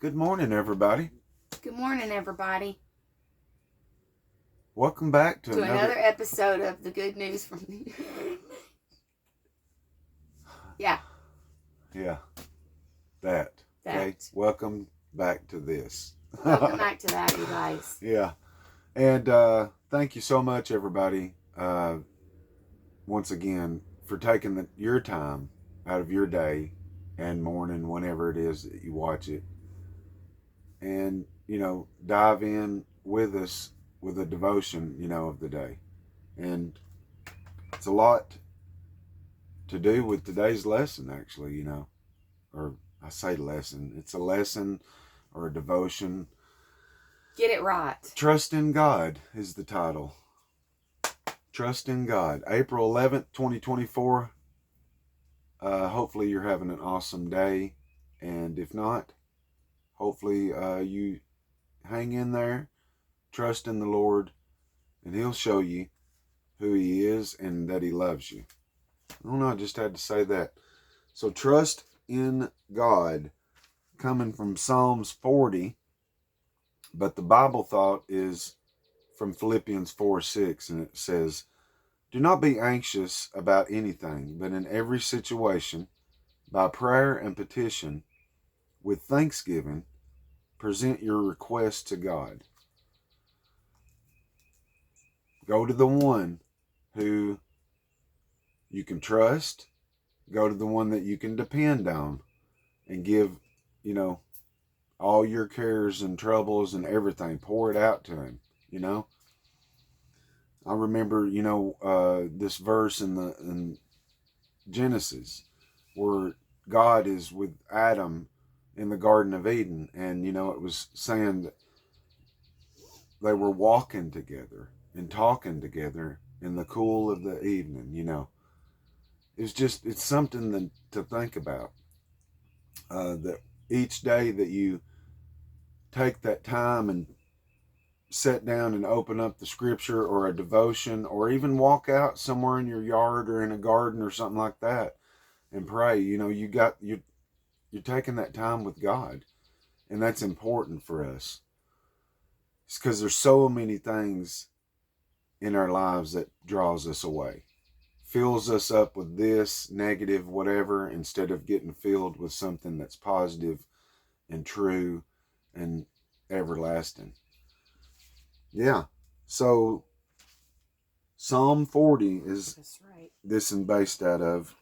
Good morning, everybody. Good morning, everybody. Welcome back to another episode of the Good News from Yeah. That. Okay. Welcome back to this. Welcome back to that, you guys. Yeah. And thank you so much, everybody, once again, for taking your time out of your day and morning, whenever it is that you watch it. And, dive in with us with a devotion, of the day. And it's a lot to do with today's lesson, actually, or I say lesson. It's a lesson or a devotion. Get it right. Trust in God is the title. Trust in God. April 11th, 2024. Hopefully you're having an awesome day. And if not, hopefully you hang in there. Trust in the Lord. And He'll show you who He is and that He loves you. I don't know, I just had to say that. So trust in God, coming from Psalms 40, but the Bible thought is from Philippians 4:6, and it says, "Do not be anxious about anything, but in every situation, by prayer and petition, with thanksgiving, present your requests to God." Go to the one who you can trust. Go to the one that you can depend on and give, all your cares and troubles and everything. Pour it out to Him, I remember, this verse in Genesis where God is with Adam in the Garden of Eden. And, it was saying that they were walking together and talking together in the cool of the evening, It's something to think about. That each day that you take that time and sit down and open up the scripture or a devotion, or even walk out somewhere in your yard or in a garden or something like that and pray, you're taking that time with God. And that's important for us. It's because there's so many things in our lives that draws us away, fills us up with this negative whatever, instead of getting filled with something that's positive and true and everlasting. Yeah. So Psalm 40 is this and based out of.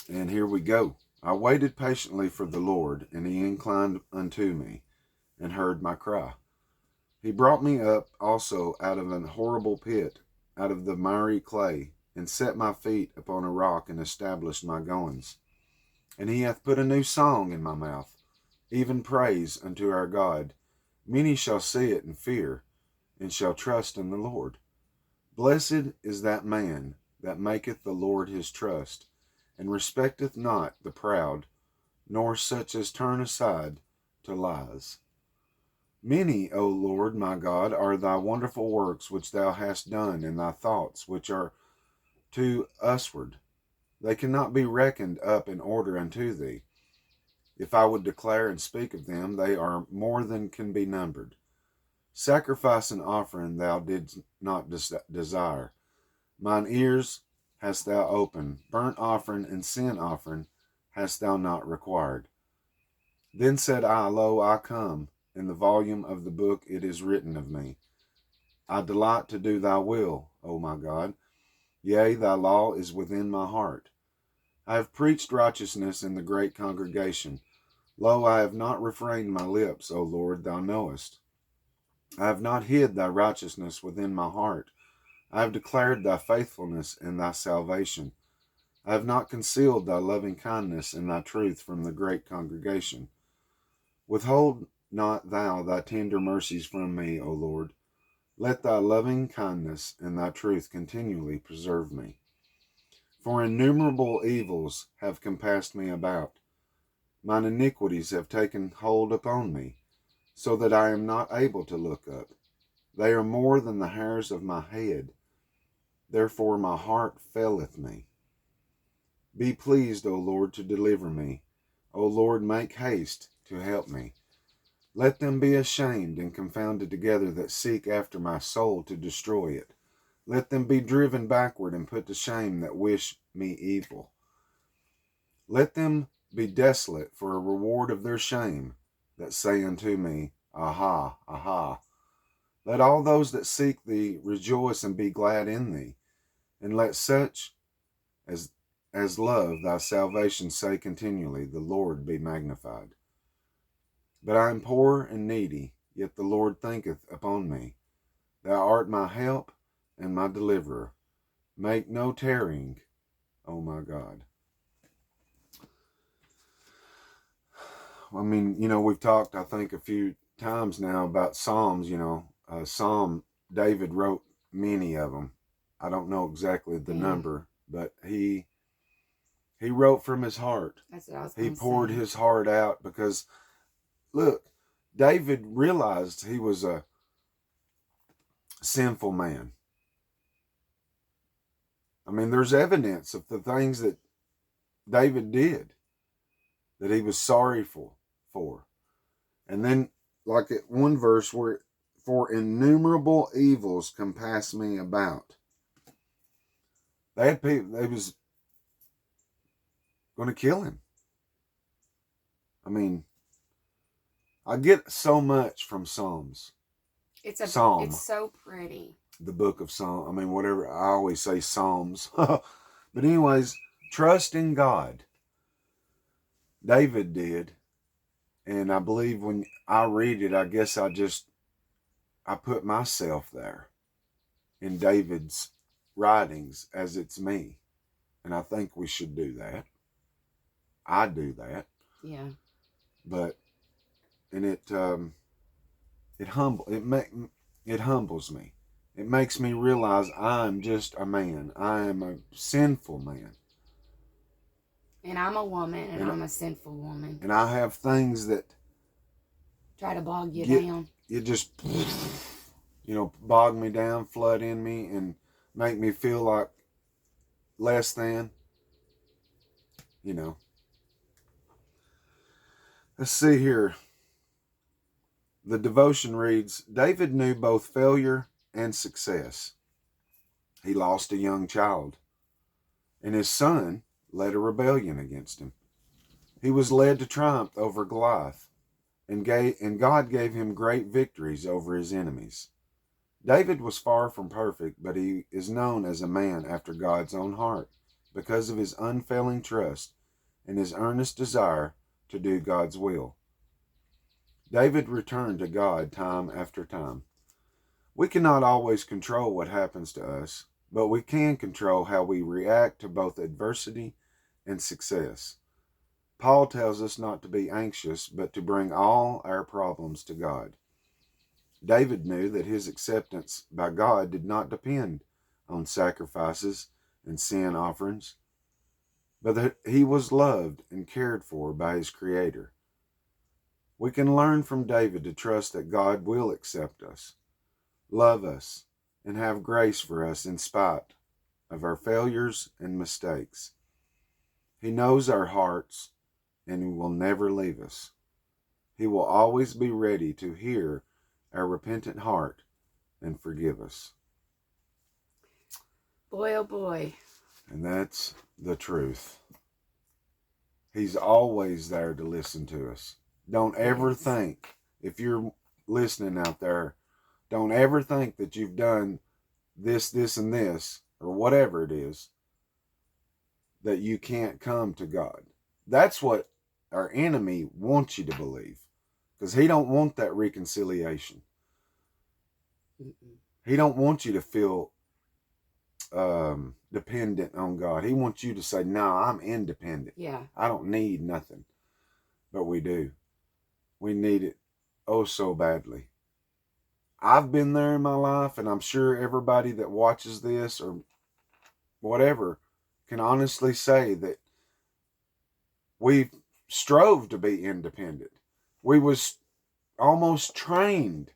And here we go. "I waited patiently for the Lord, and He inclined unto me, and heard my cry. He brought me up also out of an horrible pit, out of the miry clay, and set my feet upon a rock, and established my goings. And He hath put a new song in my mouth, even praise unto our God. Many shall see it and fear, and shall trust in the Lord. Blessed is that man that maketh the Lord his trust, and respecteth not the proud, nor such as turn aside to lies. Many, O Lord my God, are thy wonderful works which thou hast done, and thy thoughts which are to usward. They cannot be reckoned up in order unto thee. If I would declare and speak of them, they are more than can be numbered. Sacrifice and offering thou didst not desire. Mine ears hast thou opened. Burnt offering and sin offering hast thou not required. Then said I, Lo, I come. In the volume of the book it is written of me. I delight to do thy will, O my God. Yea, thy law is within my heart. I have preached righteousness in the great congregation. Lo, I have not refrained my lips, O Lord, thou knowest. I have not hid thy righteousness within my heart. I have declared thy faithfulness and thy salvation. I have not concealed thy loving kindness and thy truth from the great congregation. Withhold not thou thy tender mercies from me, O Lord. Let thy loving kindness and thy truth continually preserve me. For innumerable evils have compassed me about. Mine iniquities have taken hold upon me, so that I am not able to look up. They are more than the hairs of my head. Therefore my heart faileth me. Be pleased, O Lord, to deliver me. O Lord, make haste to help me. Let them be ashamed and confounded together that seek after my soul to destroy it. Let them be driven backward and put to shame that wish me evil. Let them be desolate for a reward of their shame that say unto me, Aha, aha. Let all those that seek thee rejoice and be glad in thee. And let such as love thy salvation say continually, The Lord be magnified. But I am poor and needy, yet the Lord thinketh upon me. Thou art my help and my deliverer. Make no tarrying, O my God. I mean, we've talked, I think, a few times now about Psalms. David wrote many of them. I don't know exactly the number, but he wrote from his heart. That's what I was He going to poured say. his heart out because, look, David realized he was a sinful man. I mean, there's evidence of the things that David did that he was sorry for. And then, like at one verse where, for innumerable evils compass me about. They had people, they was going to kill him. I mean, I get so much from Psalms. Psalm. It's so pretty. The book of Psalms. I mean, whatever. I always say Psalms. But anyways, trust in God. David did. And I believe when I read it, I guess I put myself there in David's writings as it's me. And I think we should do that. I do that. Yeah. But, and it humbles me. It makes me realize I'm just a man. I am a sinful man. And I'm a woman, and I'm a sinful woman. And I have things that try to bog you down. It just, bog me down, flood in me, and make me feel like less than. Let's see here. The devotion reads, David knew both failure and success. He lost a young child, and his son led a rebellion against him. He was led to triumph over Goliath, and God gave him great victories over his enemies. David was far from perfect, but he is known as a man after God's own heart because of his unfailing trust and his earnest desire to do God's will. David returned to God time after time. We cannot always control what happens to us, but we can control how we react to both adversity and success. Paul tells us not to be anxious, but to bring all our problems to God. David knew that his acceptance by God did not depend on sacrifices and sin offerings, but that he was loved and cared for by his Creator. We can learn from David to trust that God will accept us, love us, and have grace for us in spite of our failures and mistakes. He knows our hearts, and he will never leave us. He will always be ready to hear our repentant heart and forgive us. Boy, oh boy. And that's the truth. He's always there to listen to us. Don't ever think, if you're listening out there, don't ever think that you've done this, and this, or whatever it is, that you can't come to God. That's what our enemy wants you to believe, because he don't want that reconciliation. He don't want you to feel dependent on God. He wants you to say, no, I'm independent. Yeah. I don't need nothing. But we do. We need it oh so badly. I've been there in my life, and I'm sure everybody that watches this or whatever can honestly say that we strove to be independent. We was almost trained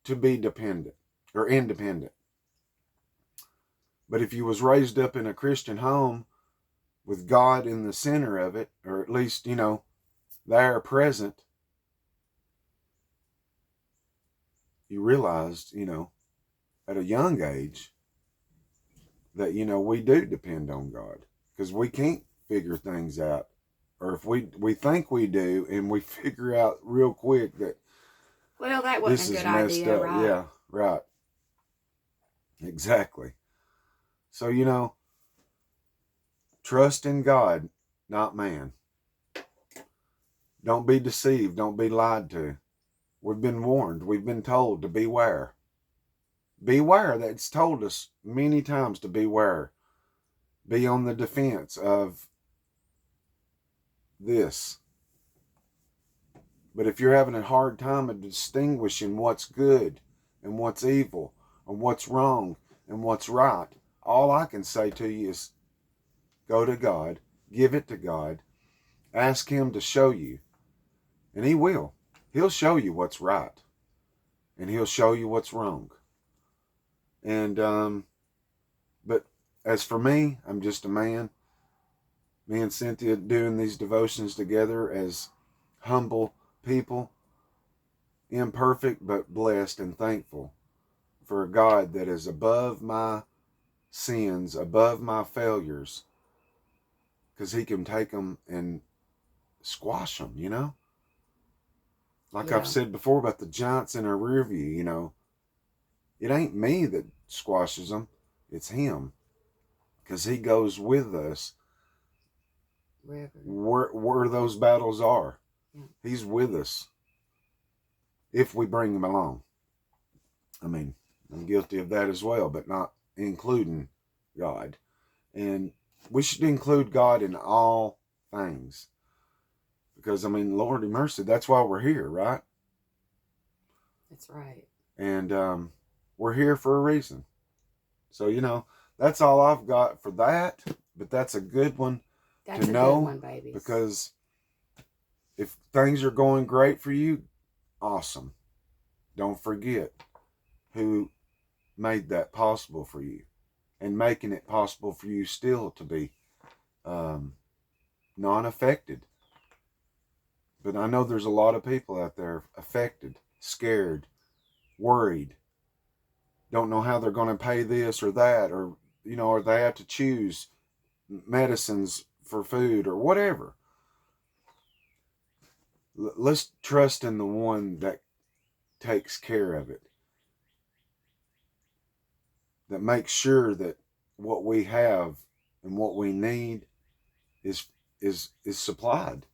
to be dependent or independent. But if you was raised up in a Christian home with God in the center of it, or at least, there present, you realized, at a young age that, we do depend on God because we can't figure things out. Or if we think we do and we figure out real quick that Well, that this wasn't a is good messed idea, up. right? Yeah, right. Exactly. So, trust in God, not man. Don't be deceived. Don't be lied to. We've been warned. We've been told to beware. Beware. That's told us many times to beware. Be on the defense of this. But if you're having a hard time of distinguishing what's good and what's evil, and what's wrong and what's right, all I can say to you is go to God, give it to God, ask Him to show you, and He will. He'll show you what's right, and He'll show you what's wrong. And but as for me, I'm just a man. Me and Cynthia doing these devotions together as humble people, imperfect but blessed and thankful for a God that is above my sins, above my failures, because He can take them and squash them. Like I've Yeah. said before about the giants in our rear view, it ain't me that squashes them, it's Him, because He goes with us where those battles are. Yeah. He's with us if we bring Him along. I mean, I'm guilty of that as well, but not including God. And we should include God in all things. Because, Lord have mercy, that's why we're here, right? That's right. And we're here for a reason. So, that's all I've got for that. But that's a good one That's to a know. good one, babies. Because if things are going great for you, awesome. Don't forget who made that possible for you and making it possible for you still to be non-affected. But I know there's a lot of people out there affected, scared, worried, don't know how they're going to pay this or that, or they have to choose medicines for food or whatever. Let's trust in the one that takes care of it, that makes sure that what we have and what we need is supplied.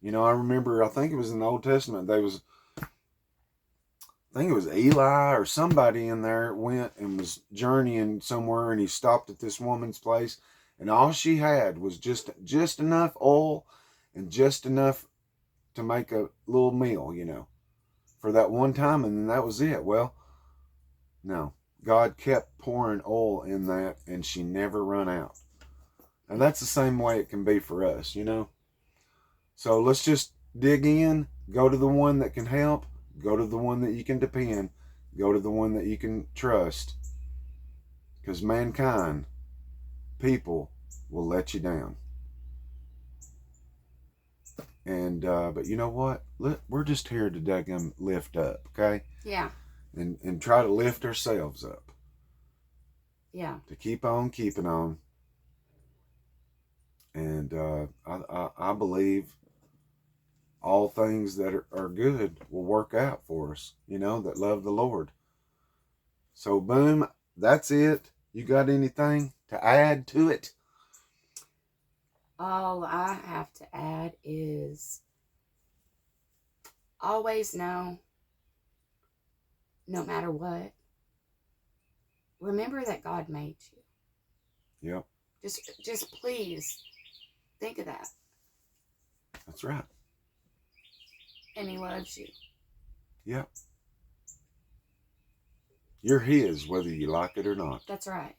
I remember, I think it was in the Old Testament, I think it was Eli or somebody in there went and was journeying somewhere, and he stopped at this woman's place, and all she had was just enough oil and just enough to make a little meal, for that one time, and then that was it. Well, no, God kept pouring oil in that, and she never run out. And that's the same way it can be for us, So let's just dig in, go to the one that can help, go to the one that you can depend, go to the one that you can trust. Because mankind, people, will let you down. And but you know what? We're just here to daggum lift up, okay? Yeah. And try to lift ourselves up. Yeah. To keep on keeping on. And I believe all things that are good will work out for us, that love the Lord. So, boom, that's it. You got anything to add to it? All I have to add is always know, no matter what, remember that God made you. Yep. Just please think of that. That's right. And He loves you. Yep. You're His, whether you like it or not. That's right.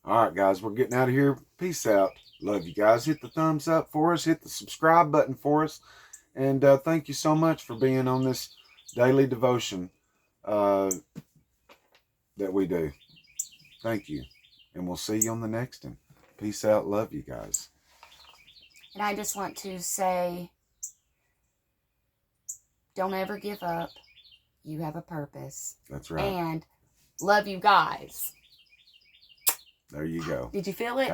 All right, guys, we're getting out of here. Peace out. Love you guys. Hit the thumbs up for us. Hit the subscribe button for us. And thank you so much for being on this daily devotion that we do. Thank you. And we'll see you on the next one. Peace out. Love you guys. And I just want to say, don't ever give up. you have a purpose. That's right. And love you guys. There you go. Did you feel it?